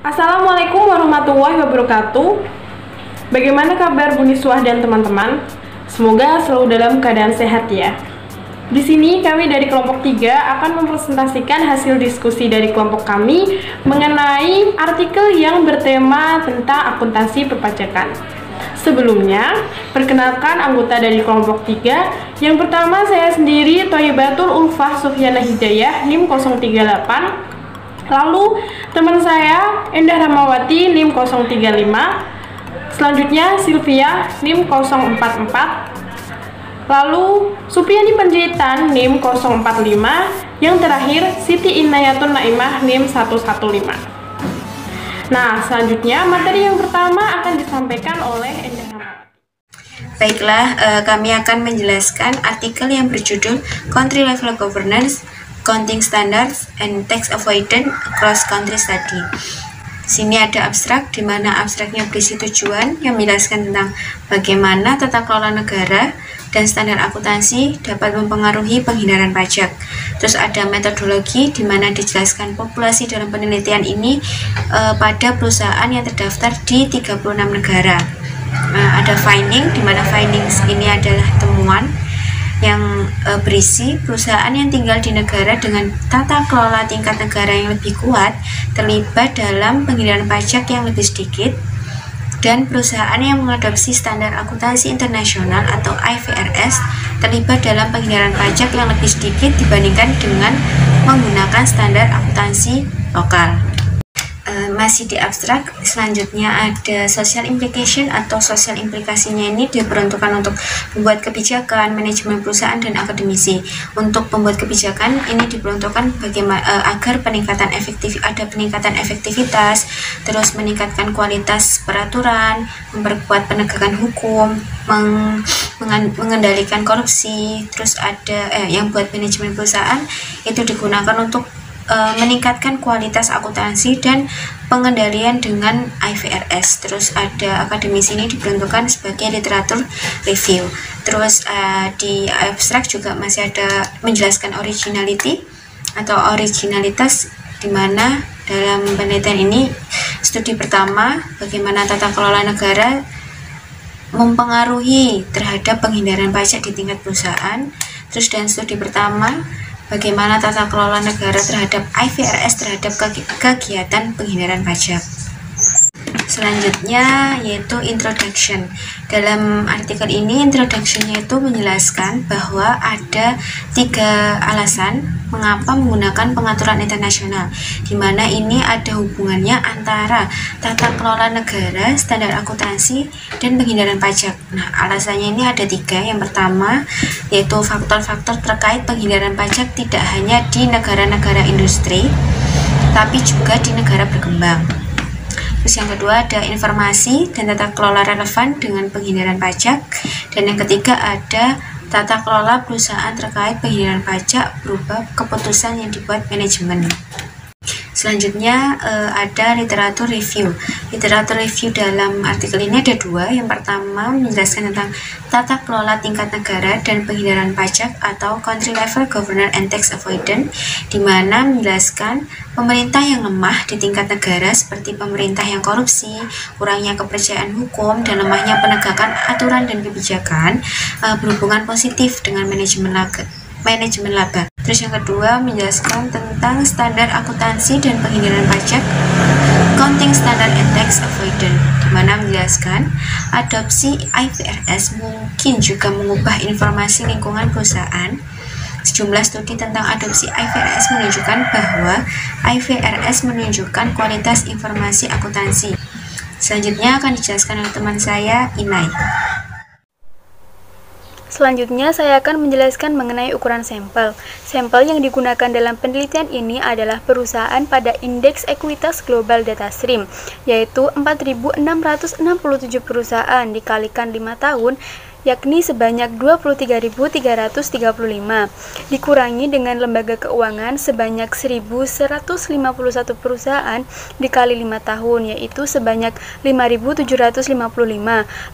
Assalamualaikum warahmatullahi wabarakatuh. Bagaimana kabar Bu Niswah dan teman-teman? Semoga selalu dalam keadaan sehat ya. Di sini kami dari kelompok 3 akan mempresentasikan hasil diskusi dari kelompok kami mengenai artikel yang bertema tentang akuntansi perpajakan. Sebelumnya, perkenalkan anggota dari kelompok 3. Yang pertama saya sendiri, Thayyibatul Ulfah Sufyana Hidayah, NIM 038. Lalu teman saya Endah Ramawati NIM 035. Selanjutnya Sylvia NIM 044. Lalu Supriyani Panjaitan NIM 045. Yang terakhir Siti Inayatun Naimah NIM 115. Nah, selanjutnya materi yang pertama akan disampaikan oleh Endah Ramawati. Baiklah, kami akan menjelaskan artikel yang berjudul Country Level Governance, Accounting Standards and Tax Avoidance Cross Country Study. Sini ada abstrak, di mana abstraknya berisi tujuan yang menjelaskan tentang bagaimana tata kelola negara dan standar akuntansi dapat mempengaruhi penghindaran pajak. Terus ada metodologi, di mana dijelaskan populasi dalam penelitian ini pada perusahaan yang terdaftar di 36 negara. Ada finding, di mana findings ini adalah temuan yang berisi perusahaan yang tinggal di negara dengan tata kelola tingkat negara yang lebih kuat terlibat dalam penghindaran pajak yang lebih sedikit, dan perusahaan yang mengadopsi standar akuntansi internasional atau IFRS terlibat dalam penghindaran pajak yang lebih sedikit dibandingkan dengan menggunakan standar akuntansi lokal. Masih di abstrak, selanjutnya ada social implication atau social implikasinya. Ini diperuntukkan untuk membuat kebijakan, manajemen perusahaan, dan akademisi. Untuk pembuat kebijakan ini diperuntukkan bagaimana agar ada peningkatan efektivitas, terus meningkatkan kualitas peraturan, memperkuat penegakan hukum, mengendalikan korupsi. Terus ada yang buat manajemen perusahaan itu digunakan untuk meningkatkan kualitas akuntansi dan pengendalian dengan IFRS. Terus ada akademisi ini diperuntukkan sebagai literatur review. Terus di abstrak juga masih ada menjelaskan originality atau originalitas, di mana dalam penelitian ini studi pertama bagaimana tata kelola negara mempengaruhi terhadap penghindaran pajak di tingkat perusahaan. Terus dan studi pertama bagaimana tata kelola negara terhadap IFRS terhadap kegiatan penghindaran pajak. Selanjutnya yaitu introduction. Dalam artikel ini introduction-nya itu menjelaskan bahwa ada 3 alasan mengapa menggunakan pengaturan internasional, di mana ini ada hubungannya antara tata kelola negara, standar akuntansi, dan penghindaran pajak. Nah, alasannya ini ada 3. Yang pertama yaitu faktor-faktor terkait penghindaran pajak tidak hanya di negara-negara industri, tapi juga di negara berkembang. Terus yang kedua ada informasi dan tata kelola relevan dengan penghindaran pajak, dan yang ketiga ada tata kelola perusahaan terkait penghindaran pajak berupa keputusan yang dibuat manajemen. Selanjutnya ada literatur review. Literatur review dalam artikel ini ada 2. Yang pertama menjelaskan tentang tata kelola tingkat negara dan penghindaran pajak atau country level governance and tax avoidance, di mana menjelaskan pemerintah yang lemah di tingkat negara seperti pemerintah yang korupsi, kurangnya kepercayaan hukum, dan lemahnya penegakan aturan dan kebijakan berhubungan positif dengan manajemen laba. Terus yang kedua menjelaskan tentang standar akuntansi dan penghindaran pajak, accounting standard and tax avoidance, di mana menjelaskan adopsi IFRS mungkin juga mengubah informasi lingkungan perusahaan. Sejumlah studi tentang adopsi IFRS menunjukkan bahwa IFRS menunjukkan kualitas informasi akuntansi. Selanjutnya akan dijelaskan oleh teman saya, Inai. Selanjutnya, saya akan menjelaskan mengenai ukuran sampel. Sampel yang digunakan dalam penelitian ini adalah perusahaan pada Indeks Ekuitas Global Data Stream, yaitu 4.667 perusahaan dikalikan 5 tahun, yakni sebanyak 23.335, dikurangi dengan lembaga keuangan sebanyak 1.151 perusahaan dikali 5 tahun, yaitu sebanyak 5.755,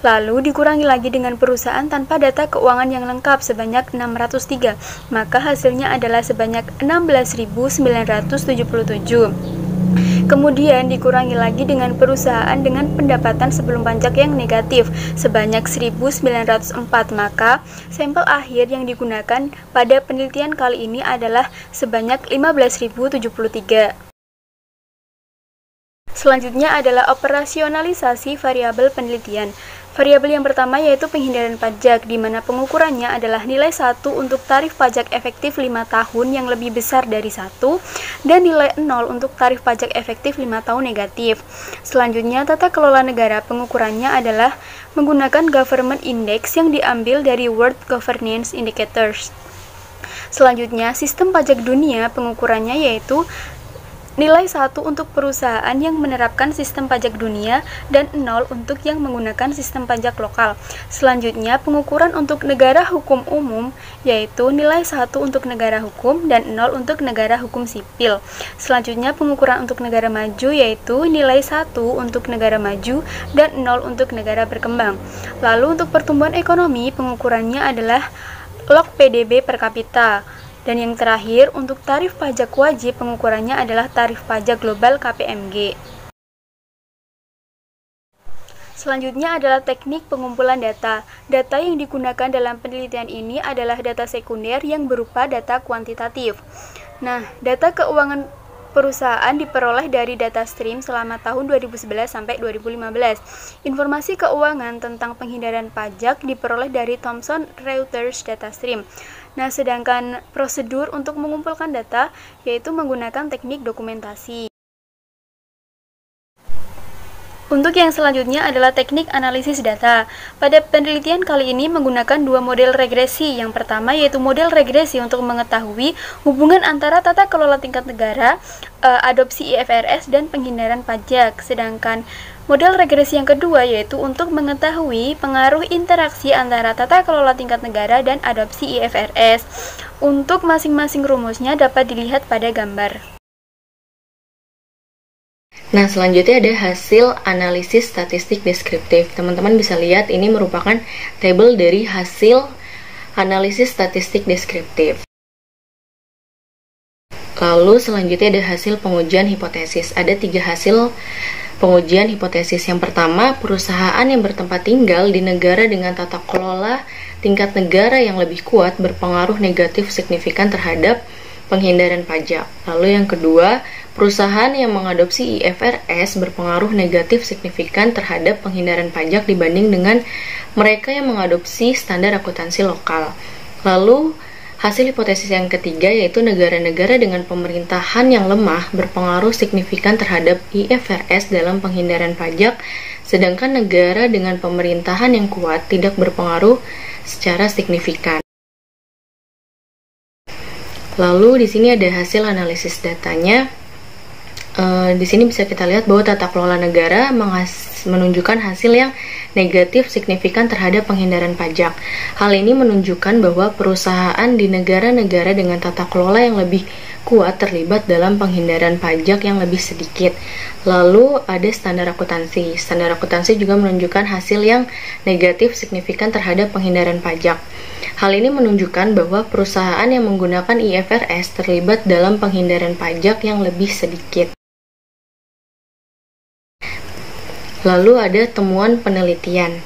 lalu dikurangi lagi dengan perusahaan tanpa data keuangan yang lengkap sebanyak 603, maka hasilnya adalah sebanyak 16.977. Kemudian dikurangi lagi dengan perusahaan dengan pendapatan sebelum pajak yang negatif sebanyak 1.904, maka sampel akhir yang digunakan pada penelitian kali ini adalah sebanyak 15.073. Selanjutnya adalah operasionalisasi variabel penelitian. Variabel yang pertama yaitu penghindaran pajak, di mana pengukurannya adalah nilai 1 untuk tarif pajak efektif 5 tahun yang lebih besar dari 1, dan nilai 0 untuk tarif pajak efektif 5 tahun negatif. Selanjutnya, tata kelola negara, pengukurannya adalah menggunakan government index yang diambil dari World Governance Indicators. Selanjutnya, sistem pajak dunia, pengukurannya yaitu nilai 1 untuk perusahaan yang menerapkan sistem pajak dunia dan 0 untuk yang menggunakan sistem pajak lokal. Selanjutnya, pengukuran untuk negara hukum umum yaitu nilai 1 untuk negara hukum dan 0 untuk negara hukum sipil. Selanjutnya, pengukuran untuk negara maju yaitu nilai 1 untuk negara maju dan 0 untuk negara berkembang. Lalu untuk pertumbuhan ekonomi, pengukurannya adalah log PDB per kapita. Dan yang terakhir, untuk tarif pajak wajib, pengukurannya adalah tarif pajak global KPMG. Selanjutnya adalah teknik pengumpulan data. Data yang digunakan dalam penelitian ini adalah data sekunder yang berupa data kuantitatif. Nah, data keuangan perusahaan diperoleh dari data stream selama tahun 2011 sampai 2015. Informasi keuangan tentang penghindaran pajak diperoleh dari Thomson Reuters data stream. Nah, sedangkan prosedur untuk mengumpulkan data yaitu menggunakan teknik dokumentasi. Untuk yang selanjutnya adalah teknik analisis data. Pada penelitian kali ini menggunakan dua model regresi. Yang pertama yaitu model regresi untuk mengetahui hubungan antara tata kelola tingkat negara, adopsi IFRS, dan penghindaran pajak. Sedangkan model regresi yang kedua yaitu untuk mengetahui pengaruh interaksi antara tata kelola tingkat negara dan adopsi IFRS. Untuk masing-masing rumusnya dapat dilihat pada gambar. Nah, selanjutnya ada hasil analisis statistik deskriptif. Teman-teman bisa lihat ini merupakan tabel dari hasil analisis statistik deskriptif. Lalu selanjutnya ada hasil pengujian hipotesis. Ada 3 hasil pengujian hipotesis. Yang pertama, perusahaan yang bertempat tinggal di negara dengan tata kelola tingkat negara yang lebih kuat berpengaruh negatif signifikan terhadap penghindaran pajak. Lalu yang kedua, perusahaan yang mengadopsi IFRS berpengaruh negatif signifikan terhadap penghindaran pajak dibanding dengan mereka yang mengadopsi standar akuntansi lokal. Lalu, hasil hipotesis yang ketiga yaitu negara-negara dengan pemerintahan yang lemah berpengaruh signifikan terhadap IFRS dalam penghindaran pajak, sedangkan negara dengan pemerintahan yang kuat tidak berpengaruh secara signifikan. Lalu di sini ada hasil analisis datanya. Di sini bisa kita lihat bahwa tata kelola negara menunjukkan hasil yang negatif signifikan terhadap penghindaran pajak. Hal ini menunjukkan bahwa perusahaan di negara-negara dengan tata kelola yang lebih kuat terlibat dalam penghindaran pajak yang lebih sedikit. Lalu ada standar akuntansi. Standar akuntansi juga menunjukkan hasil yang negatif signifikan terhadap penghindaran pajak. Hal ini menunjukkan bahwa perusahaan yang menggunakan IFRS terlibat dalam penghindaran pajak yang lebih sedikit. Lalu ada temuan penelitian.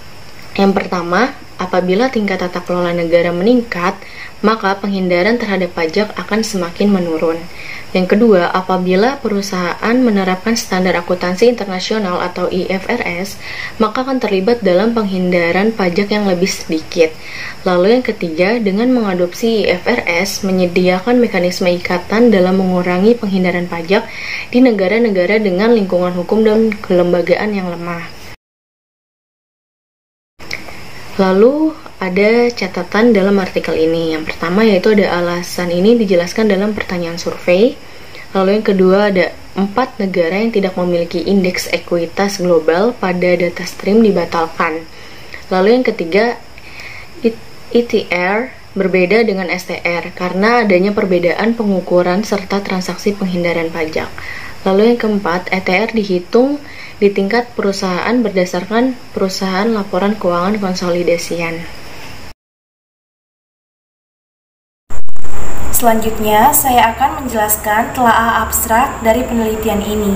Yang pertama, apabila tingkat tata kelola negara meningkat, maka penghindaran terhadap pajak akan semakin menurun. Yang kedua, apabila perusahaan menerapkan standar akuntansi internasional atau IFRS, maka akan terlibat dalam penghindaran pajak yang lebih sedikit. Lalu yang ketiga, dengan mengadopsi IFRS, menyediakan mekanisme ikatan dalam mengurangi penghindaran pajak di negara-negara dengan lingkungan hukum dan kelembagaan yang lemah. Lalu ada catatan dalam artikel ini. Yang pertama yaitu ada alasan ini dijelaskan dalam pertanyaan survei. Lalu yang kedua ada 4 negara yang tidak memiliki indeks ekuitas global pada data stream dibatalkan. Lalu yang ketiga, ETR berbeda dengan STR karena adanya perbedaan pengukuran serta transaksi penghindaran pajak. Lalu yang keempat, ETR dihitung di tingkat perusahaan berdasarkan perusahaan laporan keuangan konsolidasian. Selanjutnya, saya akan menjelaskan telaah abstrak dari penelitian ini,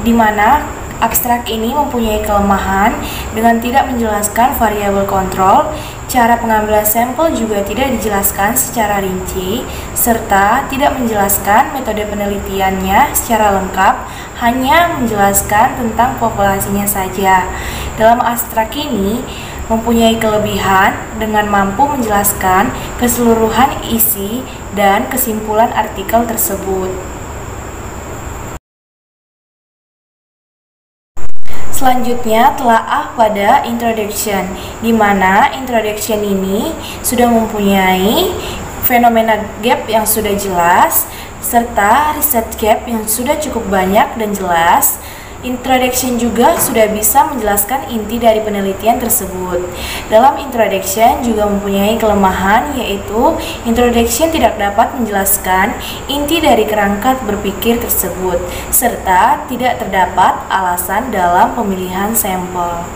di mana abstrak ini mempunyai kelemahan dengan tidak menjelaskan variabel kontrol, cara pengambilan sampel juga tidak dijelaskan secara rinci, serta tidak menjelaskan metode penelitiannya secara lengkap, hanya menjelaskan tentang populasinya saja. Dalam abstrak ini, mempunyai kelebihan dengan mampu menjelaskan keseluruhan isi dan kesimpulan artikel tersebut. Selanjutnya, telaah pada introduction, di mana introduction ini sudah mempunyai fenomena gap yang sudah jelas, serta riset gap yang sudah cukup banyak dan jelas. Introduction juga sudah bisa menjelaskan inti dari penelitian tersebut. Dalam introduction juga mempunyai kelemahan, yaitu introduction tidak dapat menjelaskan inti dari kerangka berpikir tersebut, serta tidak terdapat alasan dalam pemilihan sampel.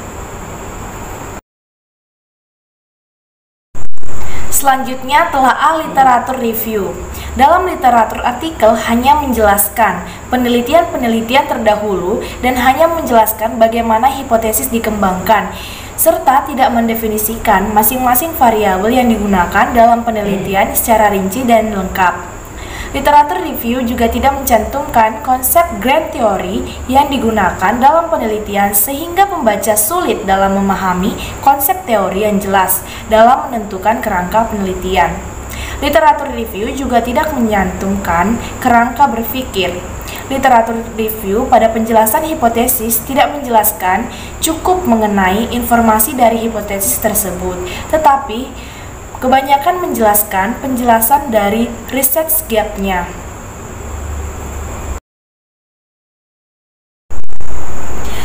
Selanjutnya, telaah literatur review. Dalam literatur artikel hanya menjelaskan penelitian-penelitian terdahulu dan hanya menjelaskan bagaimana hipotesis dikembangkan, serta tidak mendefinisikan masing-masing variabel yang digunakan dalam penelitian secara rinci dan lengkap. Literatur review juga tidak mencantumkan konsep grand theory yang digunakan dalam penelitian sehingga pembaca sulit dalam memahami konsep teori yang jelas dalam menentukan kerangka penelitian. Literatur review juga tidak menyantumkan kerangka berpikir. Literatur review pada penjelasan hipotesis tidak menjelaskan cukup mengenai informasi dari hipotesis tersebut, tetapi kebanyakan menjelaskan penjelasan dari research gap-nya.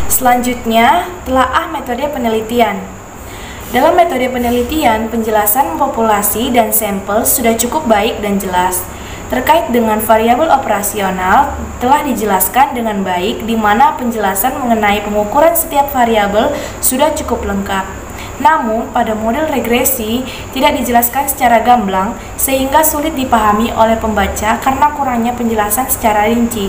Selanjutnya, telaah metode penelitian. Dalam metode penelitian, penjelasan populasi dan sampel sudah cukup baik dan jelas. Terkait dengan variabel operasional, telah dijelaskan dengan baik di mana penjelasan mengenai pengukuran setiap variabel sudah cukup lengkap. Namun, pada model regresi tidak dijelaskan secara gamblang sehingga sulit dipahami oleh pembaca karena kurangnya penjelasan secara rinci.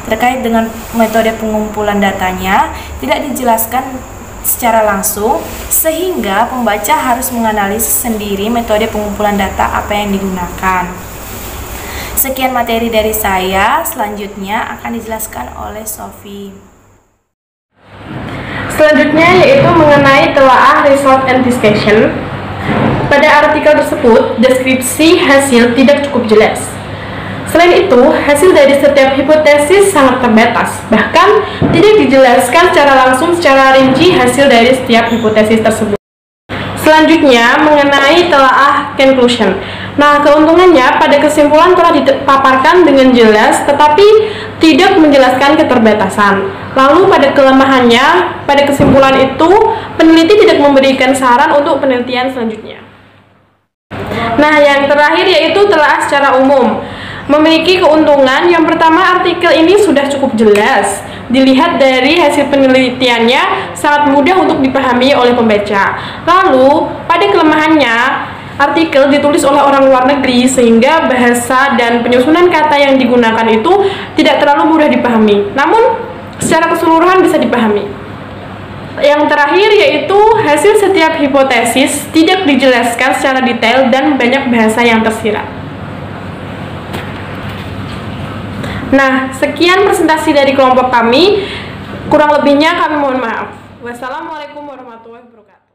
Terkait dengan metode pengumpulan datanya, tidak dijelaskan secara langsung sehingga pembaca harus menganalisis sendiri metode pengumpulan data apa yang digunakan. Sekian materi dari saya, selanjutnya akan dijelaskan oleh Sophie. Selanjutnya yaitu mengenai telaah result anticipation. Pada artikel tersebut, deskripsi hasil tidak cukup jelas. Selain itu, hasil dari setiap hipotesis sangat terbatas, bahkan tidak dijelaskan secara langsung secara rinci hasil dari setiap hipotesis tersebut. Selanjutnya, mengenai telaah conclusion. Nah, keuntungannya pada kesimpulan telah dipaparkan dengan jelas, tetapi tidak menjelaskan keterbatasan. Lalu pada kelemahannya, pada kesimpulan itu, peneliti tidak memberikan saran untuk penelitian selanjutnya. Nah, yang terakhir yaitu telaah secara umum. Memiliki keuntungan, yang pertama artikel ini sudah cukup jelas. Dilihat dari hasil penelitiannya sangat mudah untuk dipahami oleh pembaca. Lalu, pada kelemahannya, artikel ditulis oleh orang luar negeri sehingga bahasa dan penyusunan kata yang digunakan itu tidak terlalu mudah dipahami. Namun, secara keseluruhan bisa dipahami. Yang terakhir yaitu hasil setiap hipotesis tidak dijelaskan secara detail dan banyak bahasa yang tersirat. Nah, sekian presentasi dari kelompok kami. Kurang lebihnya kami mohon maaf. Wassalamualaikum warahmatullahi wabarakatuh.